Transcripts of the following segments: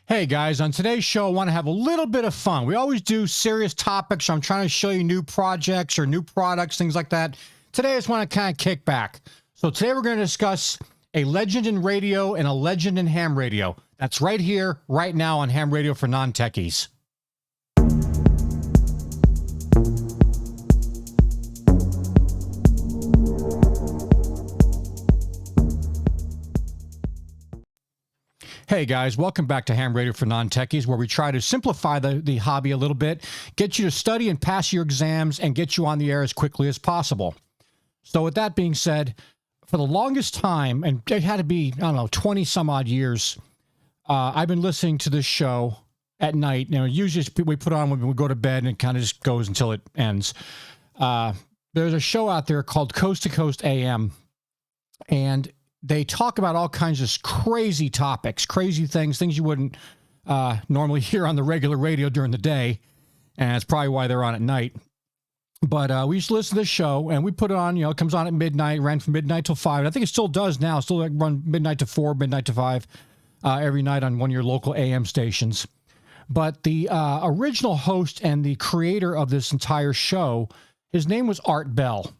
Hey guys, on today's show, I want to have a little bit of fun. We always do serious topics. I'm trying to show you new projects or new products, things like that. Today, I just want to kind of kick back. So today we're going to discuss a legend in radio and a legend in ham radio. That's right here, right now on Ham Radio for Non-Techies. Hey guys, welcome back to Ham Radio for Non-Techies, where we try to simplify the hobby a little bit, get you to study and pass your exams, and get you on the air as quickly as possible. So with that being said, for the longest time, and it had to be, I don't know, 20 some odd years, I've been listening to this show at night. You know, usually we put on when we go to bed and it kind of just goes until it ends. There's a show out there called Coast to Coast AM, and they talk about all kinds of crazy topics, crazy things you wouldn't normally hear on the regular radio during the day, and that's probably why they're on at night. But we used to listen to this show, and we put it on, you know, it comes on at midnight, ran from midnight till 5. And I think it still does now, still like run midnight to 4, midnight to 5 every night on one of your local AM stations. But the original host and the creator of this entire show, his name was Art Bell.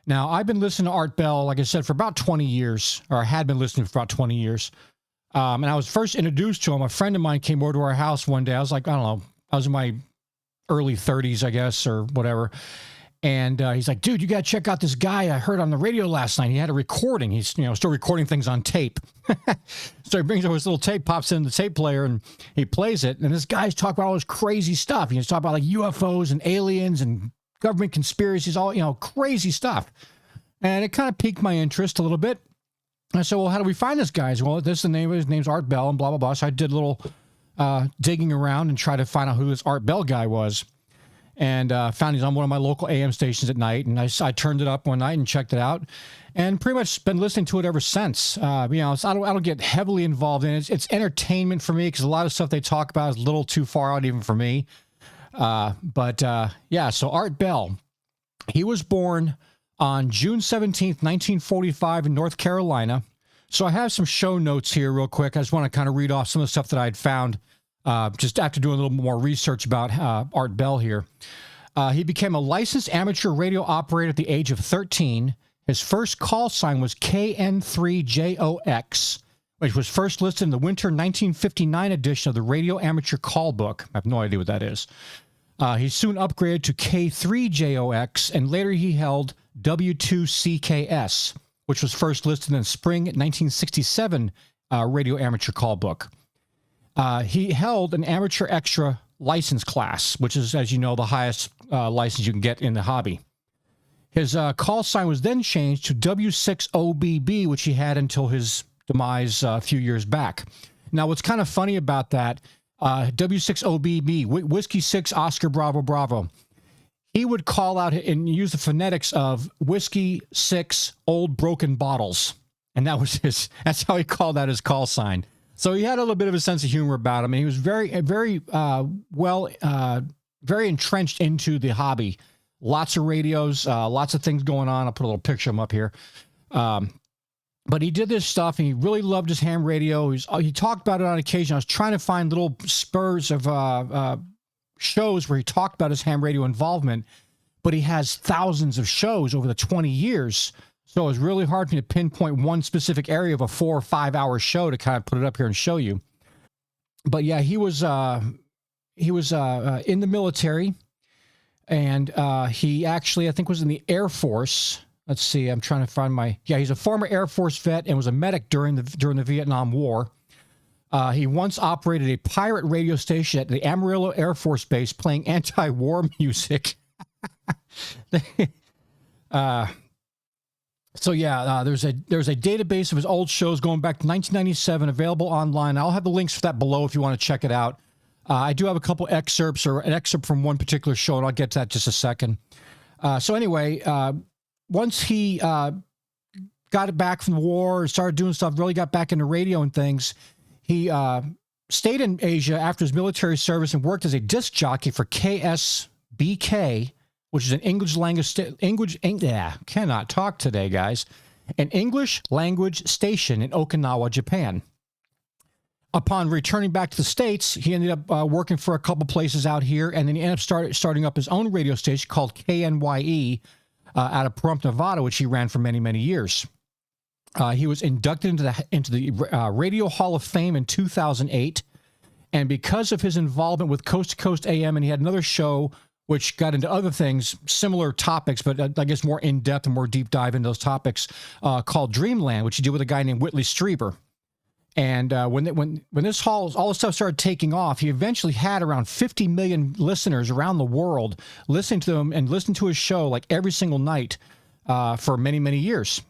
Now, I've been listening to Art Bell, like I said, for about 20 years, or I had been listening for about 20 years. And I was first introduced to him. A friend of mine came over to our house one day. I was like, I don't know, I was in my early 30s, I guess, or whatever. And he's like, dude, you got to check out this guy I heard on the radio last night. He had a recording. He's, you know, still recording things on tape. So he brings over his little tape, pops in the tape player, and he plays it. And this guy's talking about all this crazy stuff. He's talking about like UFOs and aliens and government conspiracies, all, you know, crazy stuff. And it kind of piqued my interest a little bit. And I said, well, how do we find this guy? Well, this is the name, his name's Art Bell and blah, blah, blah. So I did a little digging around and try to find out who this Art Bell guy was. And found he's on one of my local AM stations at night. And I turned it up one night and checked it out. And pretty much been listening to it ever since. You know, I don't get heavily involved in it. It's entertainment for me because a lot of stuff they talk about is a little too far out even for me. Yeah, so Art Bell, he was born on June 17th, 1945 in North Carolina. So I have some show notes here real quick. I just want to kind of read off some of the stuff that I'd found just after doing a little more research about Art Bell here. He became a licensed amateur radio operator at the age of 13. His first call sign was KN3JOX, which was first listed in the winter 1959 edition of the Radio Amateur Call Book. I have no idea what that is. He soon upgraded to K3JOX, and later he held W2CKS, which was first listed in the spring 1967 Radio Amateur Call Book. He held an amateur extra license class, which is, as you know, the highest license you can get in the hobby. His call sign was then changed to W6OBB, which he had until his demise a few years back. Now, what's kind of funny about that, W6OBB, Whiskey 6 Oscar Bravo Bravo, he would call out and use the phonetics of Whiskey 6 Old Broken Bottles. And that was that's how he called out his call sign. So he had a little bit of a sense of humor about him. And he was very entrenched into the hobby. Lots of radios, lots of things going on. I'll put a little picture of him up here. But he did this stuff, and he really loved his ham radio. He talked about it on occasion. I was trying to find little spurs of shows where he talked about his ham radio involvement, but he has thousands of shows over the 20 years. So it was really hard for me to pinpoint one specific area of a 4 or 5 hour show to kind of put it up here and show you. But yeah, he was in the military, and he actually, I think, was in the Air Force. Let's see, I'm trying to find he's a former Air Force vet and was a medic during the Vietnam War. He once operated a pirate radio station at the Amarillo Air Force Base playing anti-war music. So yeah, there's a database of his old shows going back to 1997 available online. I'll have the links for that below if you want to check it out. I do have a couple excerpts, or an excerpt from one particular show, and I'll get to that in just a second. So anyway, once he got it back from the war, started doing stuff, really got back into radio and things, he stayed in Asia after his military service and worked as a disc jockey for KSBK, which is an English language cannot talk today, guys. An English language station in Okinawa, Japan. upon returning back to the States, he ended up working for a couple places out here, and then he ended up starting up his own radio station called KNYE out of Pahrump, Nevada, which he ran for many, many years. He was inducted into the Radio Hall of Fame in 2008, and because of his involvement with Coast to Coast AM, and he had another show which got into other things, similar topics, but I guess more in-depth and more deep dive into those topics, called Dreamland, which he did with a guy named Whitley Strieber. And when this all this stuff started taking off, he eventually had around 50 million listeners around the world listening to him and listening to his show like every single night for many, many years.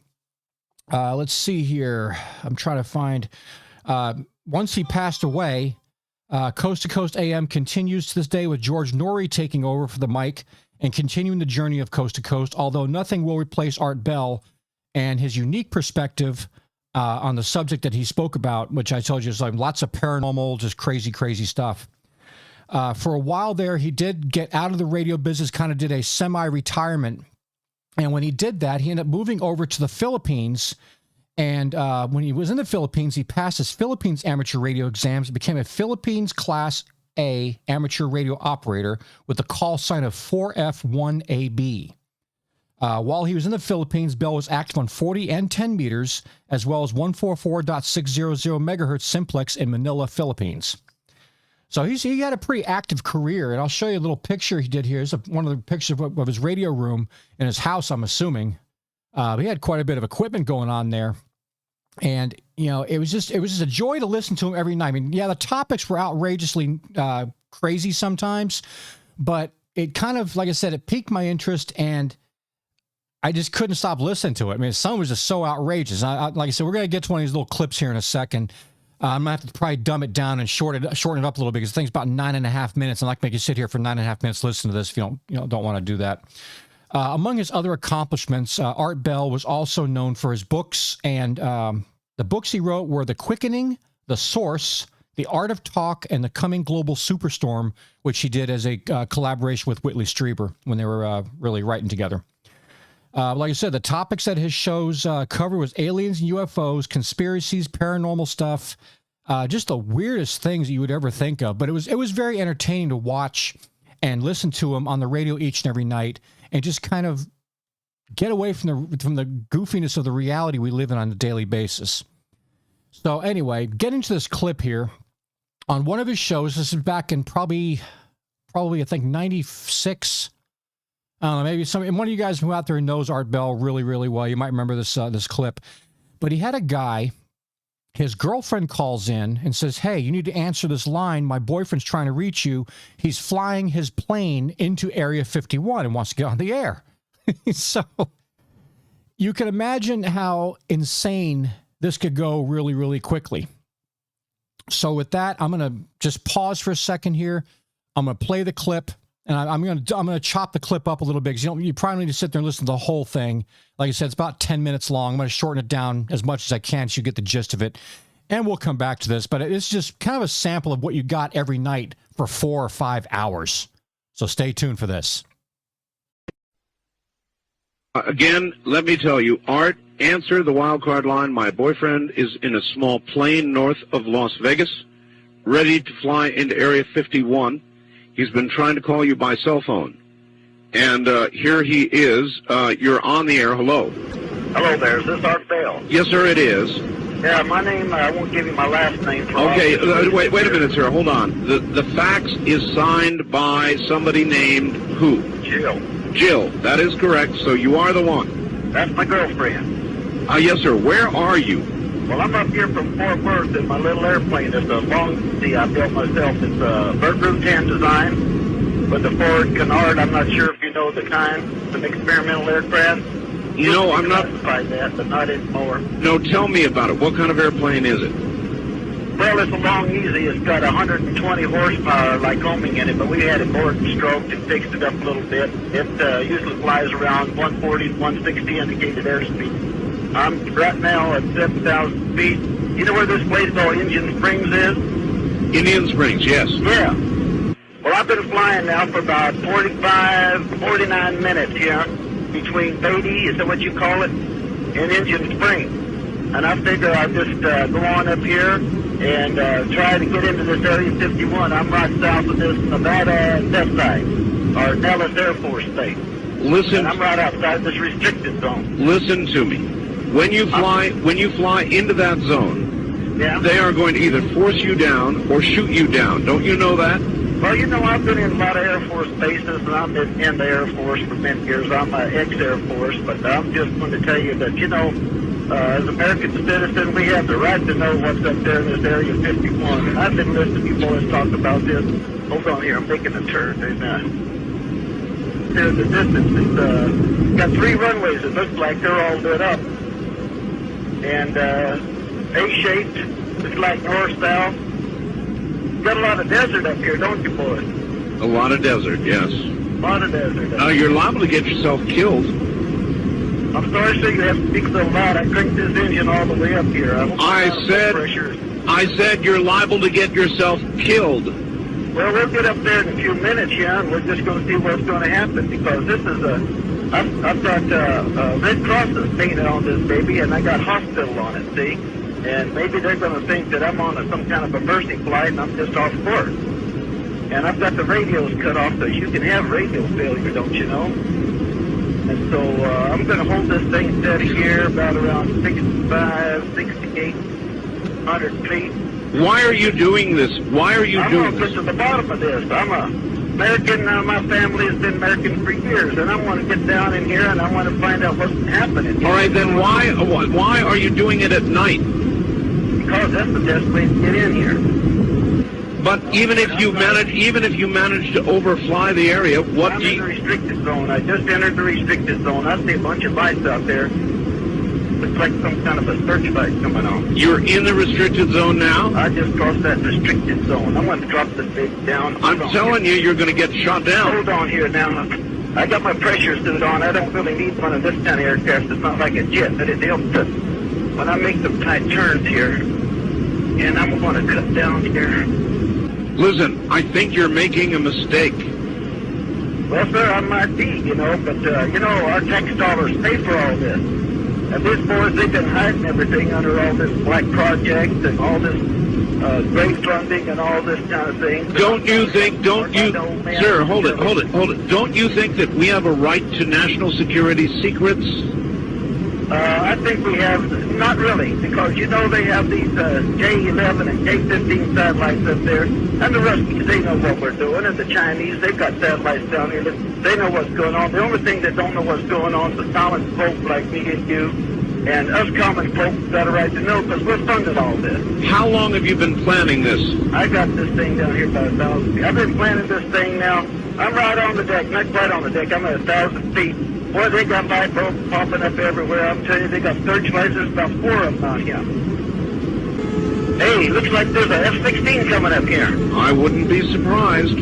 Let's see here. I'm trying to find. Once he passed away, Coast to Coast AM continues to this day with George Norrie taking over for the mic and continuing the journey of Coast to Coast, although nothing will replace Art Bell and his unique perspective on the subject that he spoke about, which I told you is like lots of paranormal, just crazy, crazy stuff. For a while there, he did get out of the radio business, kind of did a semi-retirement. And when he did that, he ended up moving over to the Philippines. And when he was in the Philippines, he passed his Philippines amateur radio exams and became a Philippines Class A amateur radio operator with the call sign of 4F1AB. While he was in the Philippines, Bell was active on 40 and 10 meters, as well as 144.600 megahertz simplex in Manila, Philippines. So he had a pretty active career, and I'll show you a little picture he did here. Here's one of the pictures of his radio room in his house, I'm assuming. He had quite a bit of equipment going on there. And, you know, it was just a joy to listen to him every night. I mean, yeah, the topics were outrageously crazy sometimes, but it kind of, like I said, it piqued my interest, and I just couldn't stop listening to it. I mean, some was just so outrageous. Like I said, we're going to get to one of these little clips here in a second. I'm going to have to probably dumb it down and shorten it up a little bit, because the thing's about 9.5 minutes. And I like to make you sit here for 9.5 minutes listening to this if you don't want to do that. Among his other accomplishments, Art Bell was also known for his books, and the books he wrote were The Quickening, The Source, The Art of Talk, and The Coming Global Superstorm, which he did as a collaboration with Whitley Strieber when they were really writing together. Like I said, the topics that his shows cover was aliens and UFOs, conspiracies, paranormal stuff, just the weirdest things that you would ever think of. But it was very entertaining to watch and listen to him on the radio each and every night, and just kind of get away from the goofiness of the reality we live in on a daily basis. So anyway, getting to this clip here, on one of his shows, this is back in probably I think 96. I don't know, maybe one of you guys who out there knows Art Bell really, really well, you might remember this clip. But he had a guy, his girlfriend calls in and says, "Hey, you need to answer this line. My boyfriend's trying to reach you. He's flying his plane into Area 51 and wants to get on the air." So you can imagine how insane this could go really, really quickly. So with that, I'm going to just pause for a second here. I'm going to play the clip. And I'm going to chop the clip up a little bit, because you probably need to sit there and listen to the whole thing. Like I said, it's about 10 minutes long. I'm going to shorten it down as much as I can so you get the gist of it. And we'll come back to this, but it's just kind of a sample of what you got every night for 4 or 5 hours. So stay tuned for this. Again, let me tell you, Art, answer the wild card line. My boyfriend is in a small plane north of Las Vegas, ready to fly into Area 51. He's been trying to call you by cell phone. And here he is. You're on the air. Hello. Hello there. Is this Art Bell? Yes, sir, it is. Yeah, my name, I won't give you my last name. Okay, wait a minute, sir. Hold on. The fax is signed by somebody named who? Jill. Jill. That is correct. So you are the one. That's my girlfriend. Yes, sir. Where are you? Well, I'm up here from Fort Worth in my little airplane. It's a long sea I built myself. It's a Vergru 10 design with the Ford Canard. I'm not sure if you know the kind. It's an experimental aircraft. You know, I'm not... that, but not anymore. No, tell me about it. What kind of airplane is it? Well, it's a long easy. It's got 120 horsepower like homing in it, but we had it bored and stroked and fixed it up a little bit. It usually flies around 140 to 160 indicated airspeed. I'm right now at 7,000 feet. You know where this place called Indian Springs is? Indian Springs, yes. Yeah. Well, I've been flying now for about 49 minutes here between Beatty, is that what you call it, and Indian Springs. And I figure I'll just go on up here and try to get into this Area 51. I'm right south of this Nevada test site, or Nellis Air Force Base. Listen. And I'm right outside this restricted zone. Listen to me. When you fly into that zone, Yeah. they are going to either force you down or shoot you down. Don't you know that? Well, you know, I've been in a lot of Air Force bases, and I've been in the Air Force for many years. I'm an ex-Air Force, but I'm just going to tell you that, you know, as American citizens, we have the right to know what's up there in this Area 51. And I've been listening to you boys talk about this. Hold on here, I'm making a turn. And, there in the distance, it's got 3 runways. It looks like they're all lit up. And A-shaped. It's like north-south. Got a lot of desert up here, don't you, boys? A lot of desert, yes. A lot of desert. Now, you're liable to get yourself killed. I'm sorry, sir, you have to speak so loud. I cranked this engine all the way up here. I said you're liable to get yourself killed. Well, we'll get up there in a few minutes, yeah, and we're just going to see what's going to happen, because this is I've got Red Crosses painted on this baby, and I got hospital on it, see? And maybe they're going to think that I'm on some kind of a mercy flight, and I'm just off course. And I've got the radios cut off, so you can have radio failure, don't you know? And so I'm going to hold this thing steady here, about around 65, 6,800 feet. Why are you doing this? Why are you doing I'm going to this? get to the bottom of this. I'm a American. My family has been American for years, and I want to get down in here, and I want to find out what's happening. All right, then why are you doing it at night? Because that's the best way to get in here. But even if you manage to overfly the area, what I'm do in you... the restricted zone. I just entered the restricted zone. I see a bunch of lights out there. Looks like some kind of a searchlight coming on. You're in the restricted zone now? I just crossed that restricted zone. I'm going to drop this thing down. I'm telling you, you're going to get shot down. Hold on here now. I got my pressure suit on. I don't really need one of this kind of aircraft. It's not like a jet, but it helps to, when I make some tight turns here, and I'm going to cut down here. Listen, I think you're making a mistake. Well, sir, I might be, you know, but, you know, our tax dollars pay for all this. And these boys, they've been hiding everything under all this black project and all this great funding and all this kind of thing. Sir, hold it. Don't you think that we have a right to national security secrets? I think we have, not really, because you know they have these J-11 and J-15 satellites up there, and the Ruskies, they know what we're doing, and the Chinese, they've got satellites down here, they know what's going on. The only thing that don't know what's going on is the common folk like me and you, and us common folk got a right to know, because we're funding all this. How long have you been planning this? I got this thing down here about 1,000 feet. I've been planning this thing now. I'm right on the deck, not quite on the deck, I'm at 1,000 feet. Boy, they got light bulbs popping up everywhere. I'm telling you, they got searchlights. There's about 4 of them out here. Hey, looks like there's a F-16 coming up here. I wouldn't be surprised.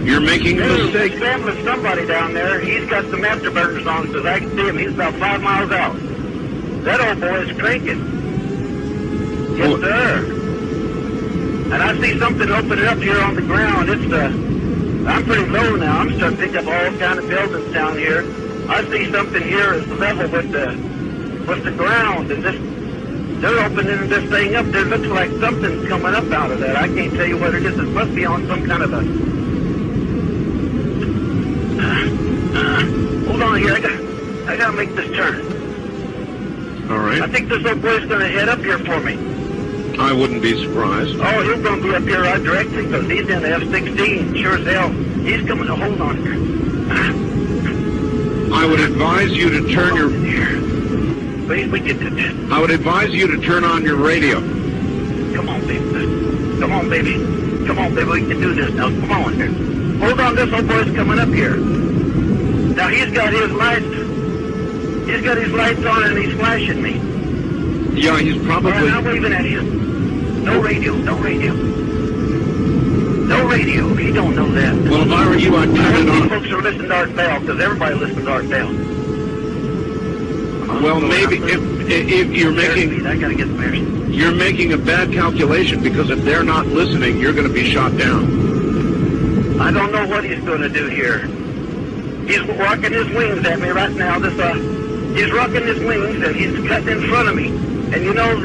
You're making a mistake. He's scrambling somebody down there. He's got some afterburners on, because I can see him. He's about 5 miles out. That old boy is cranking. Yes, sir. And I see something opening up here on the ground. It's I'm pretty low now. I'm starting to pick up all kind of buildings down here. I see something here is level with the ground, and they're opening this thing up. There looks like something's coming up out of that. I can't tell you what it is. It must be on some kind of a. Hold on here. I gotta make this turn. All right. I think this old boy's gonna head up here for me. I wouldn't be surprised. Oh, he's going to be up here right directly, because he's in the F-16, sure as hell. He's coming to hold on here. I would advise you to turn your... We get to this. I would advise you to turn on your radio. Come on, baby. Come on, baby. Come on, baby. We can do this now. Come on here. Hold on, this old boy's coming up here. Now, he's got his lights. He's got his lights on, and he's flashing me. Yeah, he's probably... All right, I'm waving at him. No radio, no radio. No radio, he don't know that. Well, if I were you, I'd turn it on. Folks are listening to Art Bell, because everybody listens to Art Bell. Well, maybe if you're making... I gotta get the bears. You're making a bad calculation, because if they're not listening, you're going to be shot down. I don't know what he's going to do here. He's rocking his wings at me right now. He's rocking his wings, and he's cutting in front of me. And you know,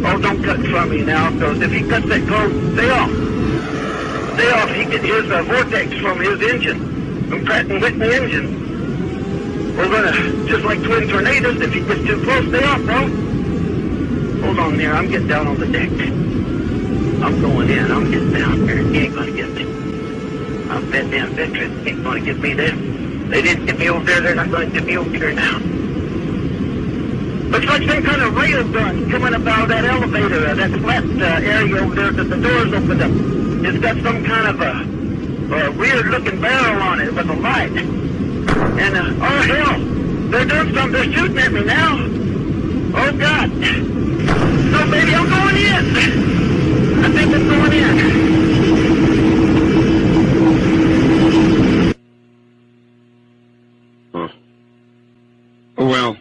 Oh, don't cut from me now, because if he cuts that cord, stay off. Stay off. He gets his vortex from his engine, from Pratt & Whitney engine. We're going to, just like twin tornadoes, if he gets too close, stay off, bro. Hold on there. I'm getting down on the deck. I'm going in. I'm getting down there. He ain't going to get me. I bet them veterans ain't going to get me there. They didn't get me over there. They're not going to get me over here now. Looks like some kind of rail gun coming about that elevator, that flat area over there that the doors opened up. It's got some kind of a weird-looking barrel on it with a light. And, oh, hell, they're doing something. They're shooting at me now. Oh, God. No, baby, I'm going in. I think I'm going in. Huh. Well,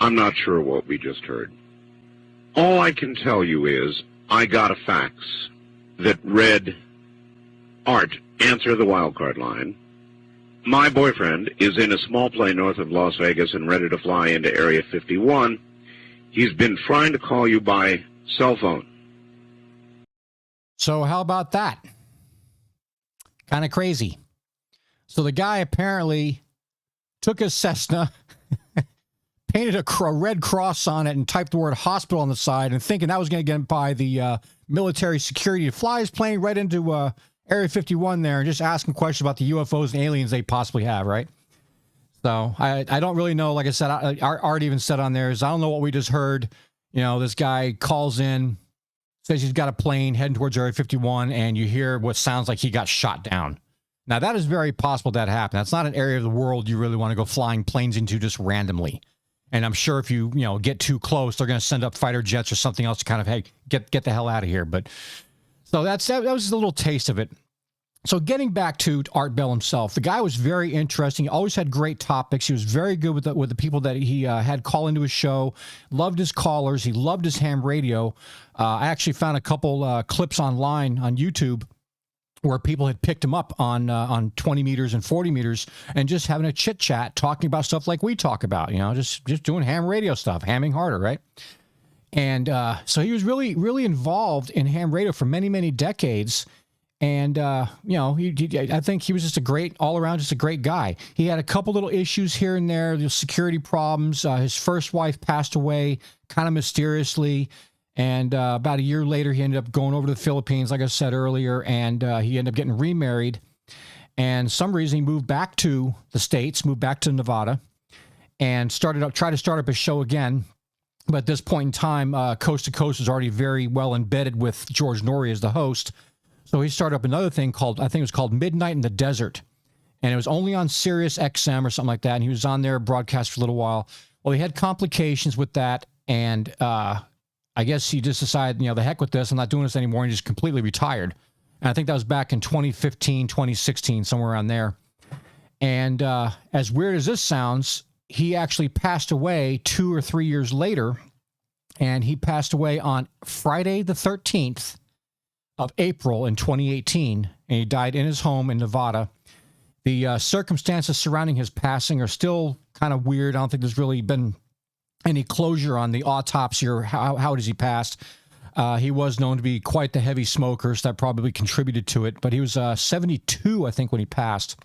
I'm not sure what we just heard. All I can tell you is I got a fax that read, Art, answer the wildcard line. My boyfriend is in a small plane north of Las Vegas and ready to fly into Area 51. He's been trying to call you by cell phone. So how about that? Kind of crazy. So the guy apparently took his Cessna, painted a red cross on it, and typed the word hospital on the side, and thinking that was going to get him by the military security to fly his plane right into Area 51 there and just ask him questions about the UFOs and aliens they possibly have, right? So I don't really know. Like I said, Art even said on there is I don't know what we just heard. You know, this guy calls in, says he's got a plane heading towards Area 51, and you hear what sounds like he got shot down. Now, that is very possible that happened. That's not an area of the world you really want to go flying planes into just randomly. And I'm sure if you get too close, they're going to send up fighter jets or something else to kind of, hey, get the hell out of here. But so that was a little taste of it. So getting back to Art Bell himself, the guy was very interesting. He always had great topics. He was very good with the people that he had call into his show. Loved his callers. He loved his ham radio. I actually found a couple clips online on YouTube where people had picked him up on 20 meters and 40 meters and just having a chit chat, talking about stuff like we talk about, just doing ham radio stuff, hamming harder, right? And so he was really, really involved in ham radio for many, many decades. And, I think he was just all around, just a great guy. He had a couple little issues here and there, the security problems. His first wife passed away kind of mysteriously. And about a year later, he ended up going over to the Philippines, like I said earlier, and he ended up getting remarried. And some reason he moved back to the States, moved back to Nevada, and tried to start up his show again. But at this point in time, Coast to Coast was already very well embedded with George Norrie as the host. So he started up another thing called Midnight in the Desert. And it was only on Sirius XM or something like that. And he was on there, broadcast for a little while. Well, he had complications with that. And I guess he just decided, the heck with this. I'm not doing this anymore. And he just completely retired. And I think that was back in 2015, 2016, somewhere around there. And as weird as this sounds, he actually passed away 2 or 3 years later. And he passed away on Friday the 13th of April in 2018. And he died in his home in Nevada. The circumstances surrounding his passing are still kind of weird. I don't think there's really been any closure on the autopsy or how does he pass. He was known to be quite the heavy smoker, so that probably contributed to it. But he was 72, I think, when he passed.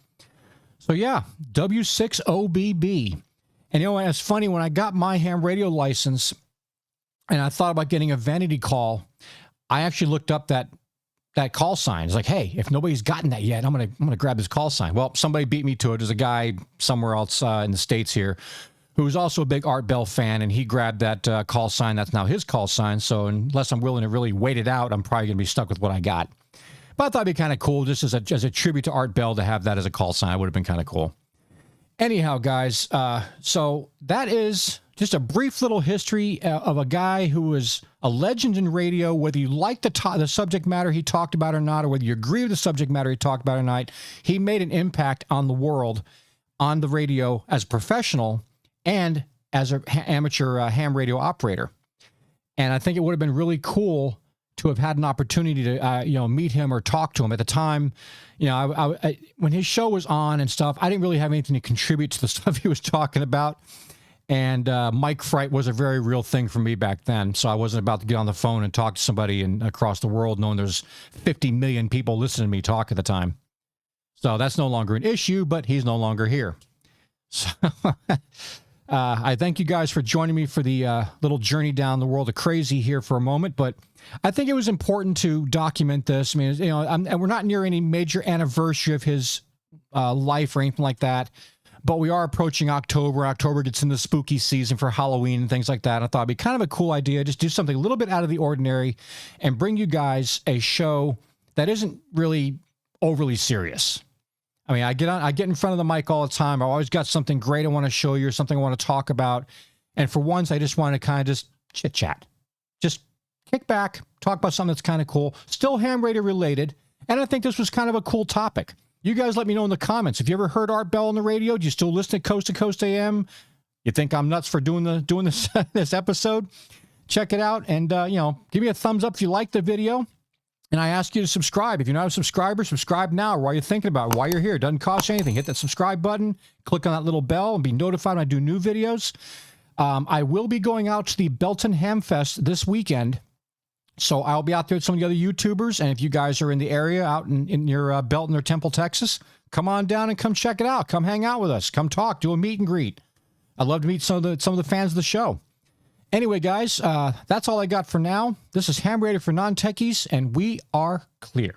So, yeah, W6OBB. And, it's funny, when I got my ham radio license and I thought about getting a vanity call, I actually looked up that call sign. It's like, hey, if nobody's gotten that yet, I'm gonna grab this call sign. Well, somebody beat me to it. There's a guy somewhere else in the States here who's also a big Art Bell fan, and he grabbed that call sign. That's now his call sign. So unless I'm willing to really wait it out, I'm probably going to be stuck with what I got. But I thought it'd be kind of cool just as a tribute to Art Bell to have that as a call sign. It would have been kind of cool. Anyhow, guys, so that is just a brief little history of a guy who was a legend in radio, whether you like the subject matter he talked about or not, or whether you agree with the subject matter he talked about or not. He made an impact on the world on the radio as a professional and as an amateur ham radio operator. And I think it would have been really cool to have had an opportunity to, meet him or talk to him. At the time, when his show was on and stuff, I didn't really have anything to contribute to the stuff he was talking about. And mic fright was a very real thing for me back then. So I wasn't about to get on the phone and talk to somebody across the world knowing there's 50 million people listening to me talk at the time. So that's no longer an issue, but he's no longer here. So I thank you guys for joining me for the little journey down the world of crazy here for a moment. But I think it was important to document this. I mean, you know, and we're not near any major anniversary of his life or anything like that. But we are approaching October. October gets into the spooky season for Halloween and things like that. I thought it'd be kind of a cool idea. Just do something a little bit out of the ordinary and bring you guys a show that isn't really overly serious. I mean, I get in front of the mic all the time. I always got something great I want to show you or something I want to talk about. And for once, I just want to kind of just chit chat. Just kick back, talk about something that's kind of cool. Still ham radio related. And I think this was kind of a cool topic. You guys let me know in the comments. If you ever heard Art Bell on the radio, do you still listen to Coast AM? You think I'm nuts for doing this this episode? Check it out and you know, give me a thumbs up if you like the video. And I ask you to subscribe. If you're not a subscriber, subscribe now while you're thinking about it, while you're here. It doesn't cost you anything. Hit that subscribe button, click on that little bell, and be notified when I do new videos. I will be going out to the Belton Ham Fest this weekend. So I'll be out there with some of the other YouTubers. And if you guys are in the area out in your Belton or Temple, Texas, come on down and come check it out. Come hang out with us. Come talk. Do a meet and greet. I'd love to meet some of the fans of the show. Anyway, guys, that's all I got for now. This is Ham Radio for Non-Techies, and we are clear.